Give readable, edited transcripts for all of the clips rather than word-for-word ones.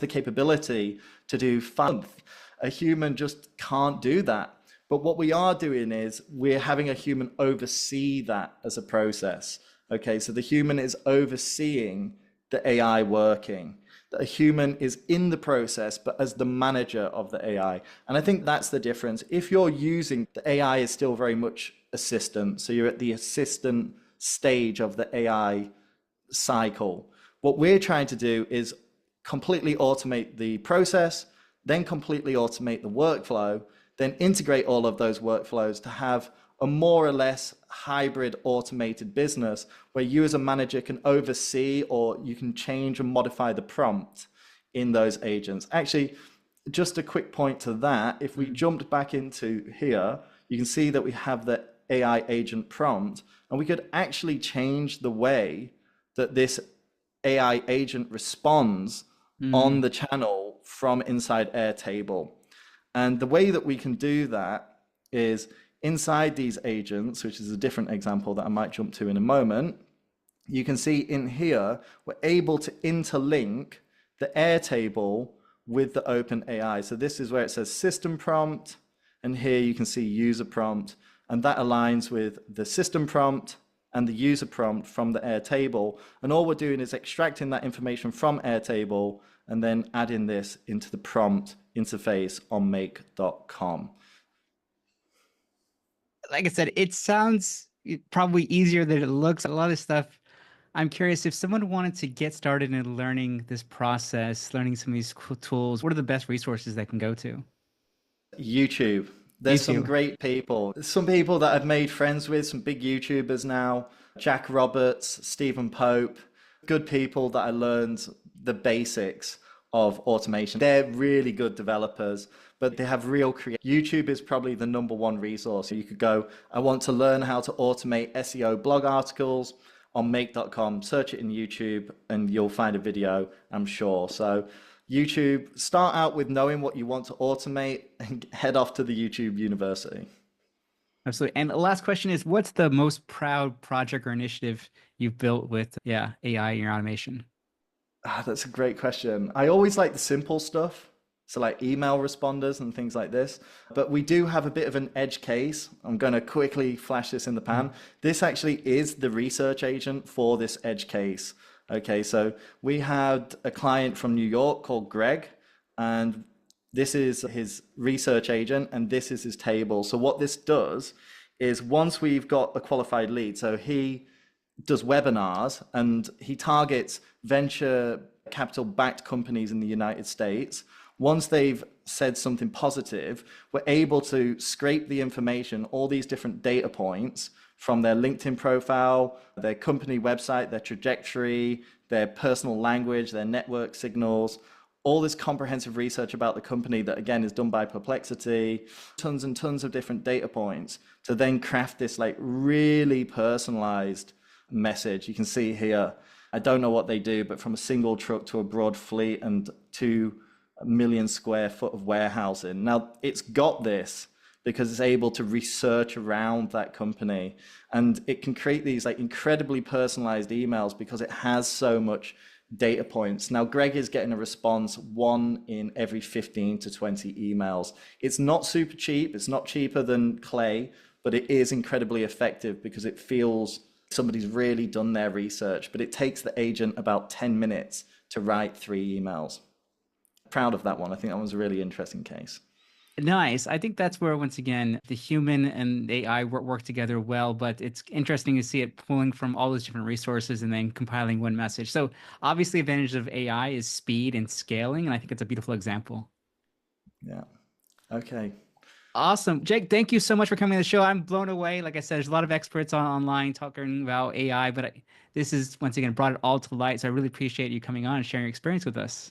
the capability to do fun. A human just can't do that. But what we are doing is we're having a human oversee that as a process. Okay, so the human is overseeing the AI working. A human is in the process, but as the manager of the AI. And I think that's the difference. If you're using the AI is still very much assistant. So you're at the assistant stage of the AI cycle. What we're trying to do is completely automate the process, then completely automate the workflow, then integrate all of those workflows to have a more or less hybrid automated business where you as a manager can oversee or you can change and modify the prompt in those agents. Actually, just a quick point to that, if we jumped back into here, you can see that we have the AI agent prompt, and we could actually change the way that this AI agent responds on the channel from inside Airtable. And the way that we can do that is inside these agents, which is a different example that I might jump to in a moment, you can see in here, we're able to interlink the Airtable with the OpenAI. So this is where it says system prompt, and here you can see user prompt, and that aligns with the system prompt and the user prompt from the Airtable. And all we're doing is extracting that information from Airtable and then adding this into the prompt interface on make.com. Like I said, it sounds probably easier than it looks. A lot of stuff. I'm curious if someone wanted to get started in learning this process, learning some of these cool tools, what are the best resources they can go to? YouTube. There's some YouTube. great people. Some people that I've made friends with, some big YouTubers now, Jack Roberts, Stephen Pope, good people that I learned the basics of automation. They're really good developers, but they have real creative. YouTube is probably the #1 resource. You could go, I want to learn how to automate SEO blog articles on make.com, search it in YouTube and you'll find a video, I'm sure. So YouTube, start out with knowing what you want to automate and head off to the YouTube University. Absolutely. And the last question is, what's the most proud project or initiative you've built with AI in your automation? That's a great question. I always like the simple stuff. So like email responders and things like this. But we do have a bit of an edge case. I'm going to quickly flash this in the pan. This actually is the research agent for this edge case. Okay, so we had a client from New York called Greg, and this is his research agent, and this is his table. So what this does is once we've got a qualified lead, so he does webinars and he targets venture capital backed companies in the United States. Once they've said something positive, we're able to scrape the information, all these different data points from their LinkedIn profile, their company website, their trajectory, their personal language, their network signals, all this comprehensive research about the company that again is done by Perplexity, tons and tons of different data points to then craft this like really personalized message. You can see here, I don't know what they do, but from a single truck to a broad fleet and 2 million square foot of warehousing. Now it's got this because it's able to research around that company, and it can create these like incredibly personalized emails because it has so much data points. Now Greg is getting a response 1 in every 15 to 20 emails. It's not super cheap. It's not cheaper than Clay, but it is incredibly effective because it feels somebody's really done their research, but it takes the agent about 10 minutes to write 3 emails. Proud of that one. I think that was a really interesting case. Nice. I think that's where, once again, the human and AI work together well, but it's interesting to see it pulling from all those different resources and then compiling one message. So obviously, the advantage of AI is speed and scaling, and I think it's a beautiful example. Yeah. Okay. Awesome. Jake, thank you so much for coming to the show. I'm blown away. Like I said, there's a lot of experts online talking about AI, but this is, once again, brought it all to light. So I really appreciate you coming on and sharing your experience with us.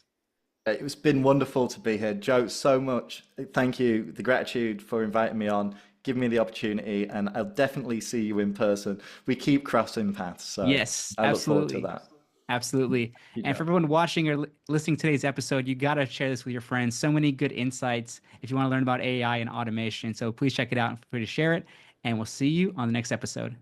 It's been wonderful to be here. Joe, so much. Thank you. The gratitude for inviting me on, giving me the opportunity, and I'll definitely see you in person. We keep crossing paths, so Yes, I look forward to that. Absolutely. And for everyone watching or listening to today's episode, you got to share this with your friends. So many good insights if you want to learn about AI and automation. So please check it out and feel free to share it. And we'll see you on the next episode.